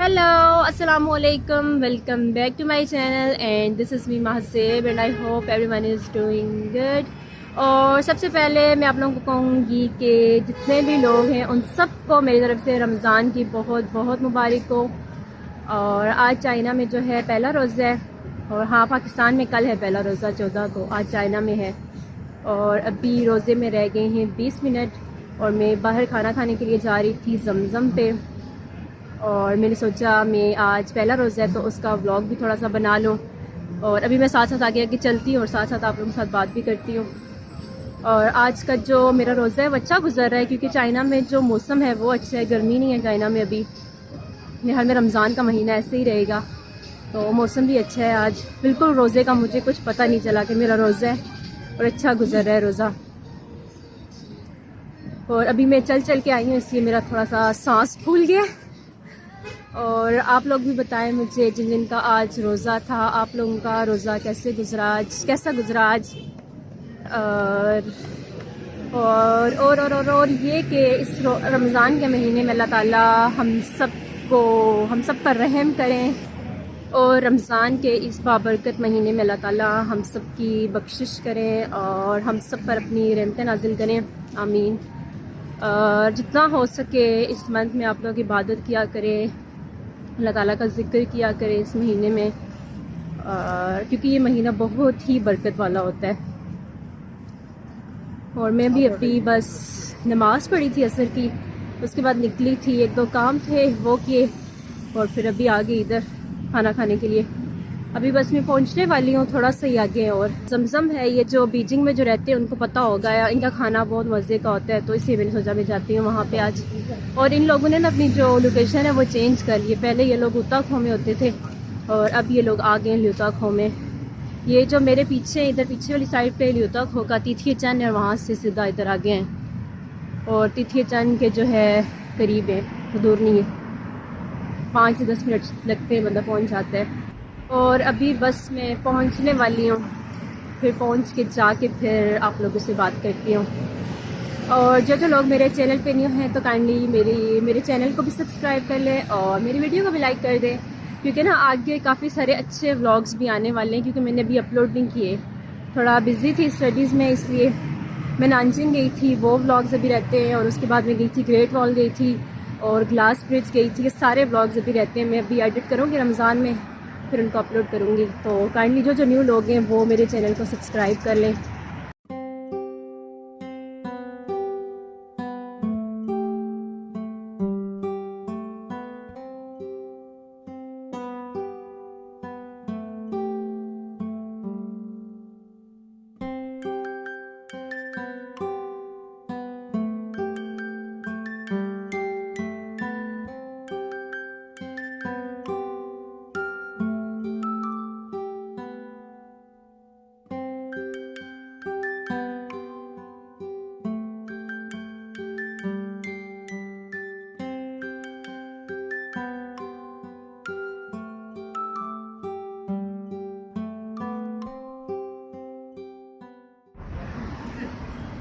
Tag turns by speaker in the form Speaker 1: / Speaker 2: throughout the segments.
Speaker 1: Hello अस्सलामु अलैकुम, welcome back to my channel and this is me Mahseb and I hope everyone is doing good. और सबसे पहले मैं आप लोगों को कहूँगी कि जितने भी लोग हैं उन सबको मेरी तरफ से रमज़ान की बहुत बहुत मुबारक हो। और आज चाइना में जो है पहला रोज़ा है, और हाँ पाकिस्तान में कल है पहला रोज़ा 14 को, आज चाइना में है। और अभी रोज़े में रह गए हैं 20 मिनट और मैं बाहर खाना खाने के लिए जा रही थी जमज़म पे। और मैंने सोचा मैं आज पहला रोज़ा है तो उसका व्लॉग भी थोड़ा सा बना लूँ। और अभी मैं साथ साथ आगे आगे चलती हूँ और साथ साथ आप लोगों के साथ बात भी करती हूँ। और आज का जो मेरा रोज़ा है वो अच्छा गुजर रहा है क्योंकि चाइना में जो मौसम है वो अच्छा है, गर्मी नहीं है चाइना में अभी। मेरे ख्याल में रमज़ान का महीना ऐसे ही रहेगा तो मौसम भी अच्छा है। आज बिल्कुल रोज़े का मुझे कुछ पता नहीं चला कि मेरा रोज़ा है और अच्छा गुजर रहा है रोज़ा। और अभी मैं चल चल के आई हूँ इसलिए मेरा थोड़ा सा सांस फूल गया। और आप लोग भी बताएं मुझे जिन जिनका आज रोज़ा था, आप लोगों का रोज़ा कैसा गुजरा आज। और ये कि इस रमज़ान के महीने में अल्लाह ताला हम सब पर रहम करें और रमज़ान के इस बाबरकत महीने में अल्लाह ताला हम सब की बख्शिश करें और हम सब पर अपनी रहमतें नाजिल करें, आमीन। जितना हो सके इस मंथ में आप लोग इबादत किया करें, अल्लाह ताला का ज़िक्र किया करें इस महीने में, क्योंकि ये महीना बहुत ही बरकत वाला होता है। और मैं भी अभी बस नमाज़ पढ़ी थी असर की, उसके बाद निकली थी, एक दो काम थे वो किए और फिर अभी आ गई इधर खाना खाने के लिए। अभी बस मैं पहुंचने वाली हूँ, थोड़ा सा ही आगे। और जमज़म है, ये जो बीजिंग में जो रहते हैं उनको पता होगा, इनका खाना बहुत मज़े का होता है तो इसलिए मैंने सोचा मैं जाती हूँ वहाँ पे आज। और इन लोगों ने ना अपनी जो लोकेशन है वो चेंज कर ली, पहले ये लोग उताखो में होते थे और अब ये लोग आ गए ल्यूताखो में। ये जो मेरे पीछे इधर पीछे वाली साइड पे ल्यूताखो का तिथिया चंद है, वहाँ से सीधा इधर आ गए हैं। और तिथिया चंद के जो है करीब है, तो दूर नहीं है, 5 से 10 मिनट लगते हैं, बंदा पहुँच जाता है। और अभी बस मैं पहुंचने वाली हूँ, फिर पहुंच के जाके फिर आप लोगों से बात करती हूँ। और जो लोग मेरे चैनल पे न्यू हैं तो काइंडली मेरे चैनल को भी सब्सक्राइब कर लें और मेरी वीडियो को भी लाइक कर दें, क्योंकि ना आगे काफ़ी सारे अच्छे व्लॉग्स भी आने वाले हैं। क्योंकि मैंने अभी अपलोड नहीं किए, थोड़ा बिज़ी थी स्टडीज़ में, इसलिए मैं नानजिंग गई थी, वो व्लॉग्स अभी रहते हैं। और उसके बाद मैं गई थी ग्रेट वॉल गई थी और ग्लास ब्रिज गई थी, ये सारे व्लॉग्स अभी रहते हैं। मैं अभी एडिट करूँगी रमज़ान में, फिर उनको अपलोड करूँगी। तो काइंडली जो न्यू लोग हैं वो मेरे चैनल को सब्सक्राइब कर लें।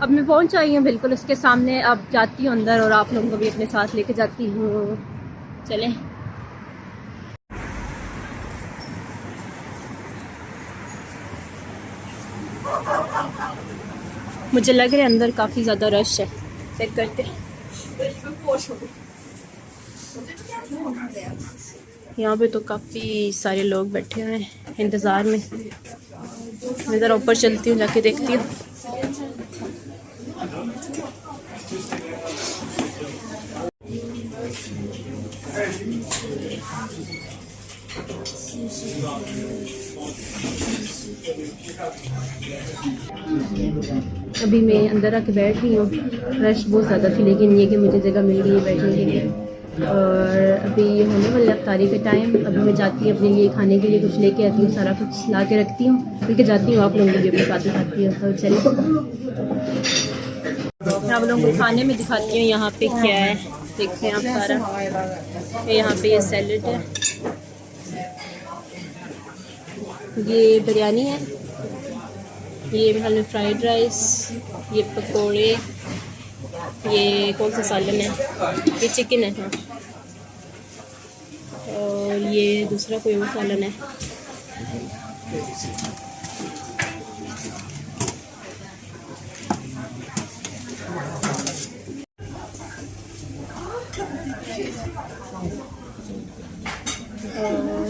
Speaker 1: अब मैं पहुंच आई हूँ बिल्कुल उसके सामने, अब जाती हूँ अंदर और आप लोगों को भी अपने साथ लेके जाती हूँ। चलें। मुझे लग रहा है अंदर काफ़ी ज़्यादा रश है, चेक करते हैं। यहाँ पे तो काफ़ी सारे लोग बैठे हुए हैं इंतज़ार में। मैं ज़रा ऊपर चलती हूँ, जाके देखती हूँ। अभी मैं अंदर आके बैठ रही हूँ, रश बहुत ज़्यादा थी लेकिन ये कि मुझे जगह मिल गई है बैठने के लिए। और अभी होने वाला इफ्तारी का टाइम, अभी मैं जाती हूँ अपने लिए खाने के लिए कुछ लेके आती हूँ, सारा कुछ ला के रखती हूँ, फिर के जाती हूँ आप लोगों को भी अपने साथ दिखाती हूँ। तो चलिए मैं आप लोगों को खाने में दिखाती हूँ यहाँ पे क्या है, देखते हैं आप सारा। यहाँ पे ये सैलड है, ये बिरयानी है, ये मेरे ख्याल में फ्राइड राइस, ये पकोड़े, ये कौन सा सालन है, ये चिकन है। हाँ और ये दूसरा कोई और सालन है।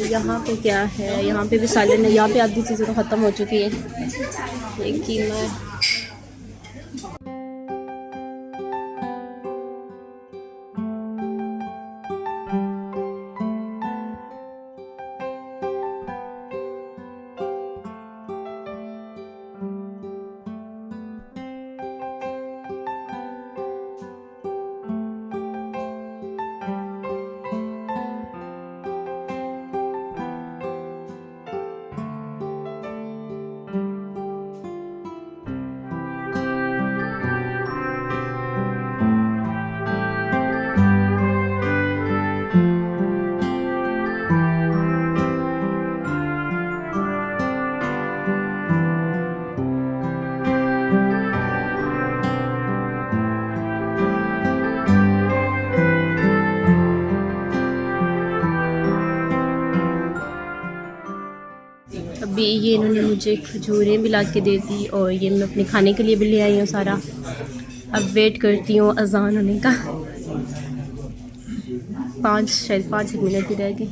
Speaker 1: यहाँ पे क्या है, यहाँ पे भी सालन है। यहाँ पे आधी चीज़ें तो ख़त्म हो चुकी है। ये कीमा है। अभी ये इन्होंने मुझे खजूरें भी ला के दे दी और ये मैं अपने खाने के लिए भी ले आई हूँ सारा। अब वेट करती हूँ अजान होने का। शायद 5 मिनट ही रह गए।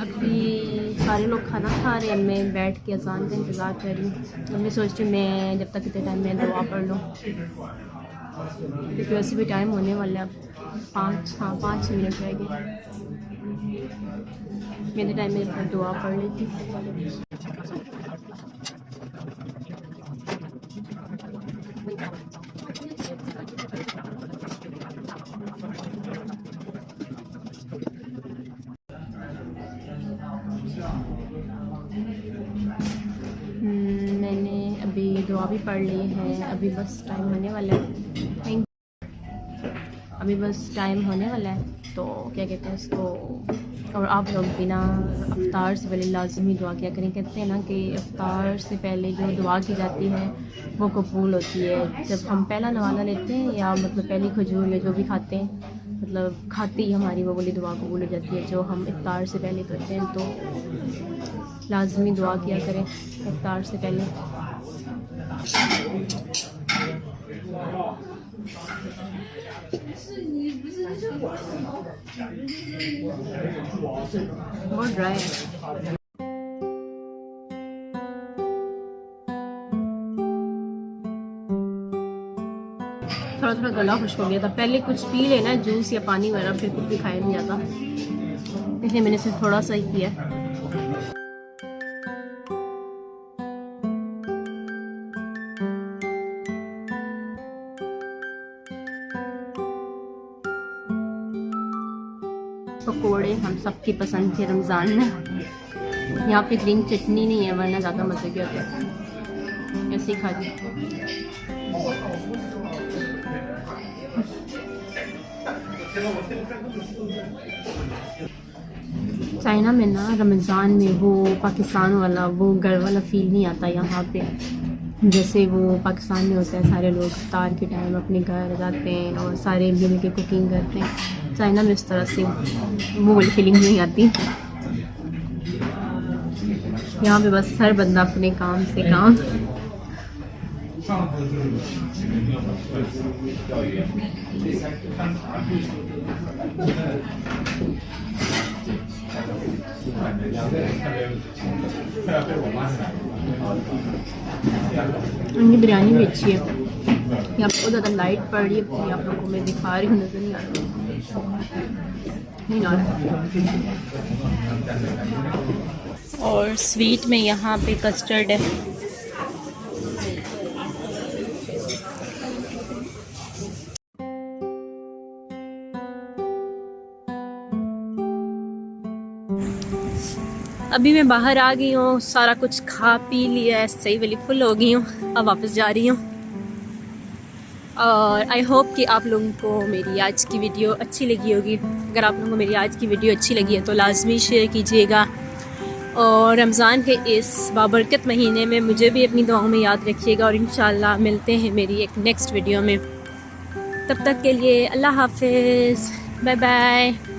Speaker 1: अभी सारे लोग खाना खा रहे हैं, मैं बैठ के अजान का इंतज़ार कर रही हूँ। तो मैं सोचती हूँ मैं जब तक इतने टाइम में दुआ पढ़ लूँ, क्योंकि वैसे भी टाइम होने वाला है। अब 5 मिनट रह गए। मेरे टाइम में दुआ पढ़ लेती। मैंने अभी दुआ भी पढ़ ली है। अभी बस टाइम होने वाला है। अभी बस टाइम होने वाला है, तो क्या कहते हैं इसको। और आप लोग बिना इफ्तार से पहले लाजमी दुआ किया करें। कहते हैं ना कि इफ्तार से पहले जो दुआ की जाती है वो कबूल होती है। जब हम पहला नवाला लेते हैं या मतलब पहली खजूर या जो भी खाते हैं, मतलब खाते ही हमारी वो बोली दुआ कबूल हो जाती है। जो हम इफ्तार से पहले करते हैं, तो लाजमी दुआ किया करें इफ्तार से पहले। बहुत ड्राई है। थोड़ा थोड़ा गला खुश्क हो गया था। पहले कुछ पी लेना जूस या पानी वगैरह, फिर कुछ भी खाया नहीं जाता, इसलिए मैंने सिर्फ थोड़ा सा ही किया। पकोड़े हम सबकी पसंद थे रमज़ान में। यहाँ पे ग्रीन चटनी नहीं है, वरना ज़्यादा मज़े के होते हैं। ऐसे ही खा दी। चाइना में ना रमज़ान में वो पाकिस्तान वाला वो घर वाला फील नहीं आता यहाँ पे। जैसे वो पाकिस्तान में होता है, सारे लोग इफ्तार के टाइम अपने घर जाते हैं और सारे मिल के कुकिंग करते हैं। चाइना में इस तरह से वो वाली फीलिंग नहीं आती। यहाँ पे बस हर बंदा अपने काम से काम। उनकी बिरयानी भी अच्छी है। यहाँ पर ज़्यादा लाइट पड़ रही है, आप लोगों को मैं दिखा रही हूँ, नजर नहीं आ रही, नहीं आ रहा। और स्वीट में यहाँ पे कस्टर्ड है। अभी मैं बाहर आ गई हूँ, सारा कुछ खा पी लिया है, सही वाली फुल हो गई हूँ। अब वापस जा रही हूँ। और आई होप कि आप लोगों को मेरी आज की वीडियो अच्छी लगी होगी। अगर आप लोगों को मेरी आज की वीडियो अच्छी लगी है तो लाजमी शेयर कीजिएगा। और रमज़ान के इस बाबरकत महीने में मुझे भी अपनी दुआओं में याद रखिएगा। और इंशाल्लाह मिलते हैं मेरी एक नेक्स्ट वीडियो में। तब तक के लिए अल्लाह हाफिज़, बाय बाय।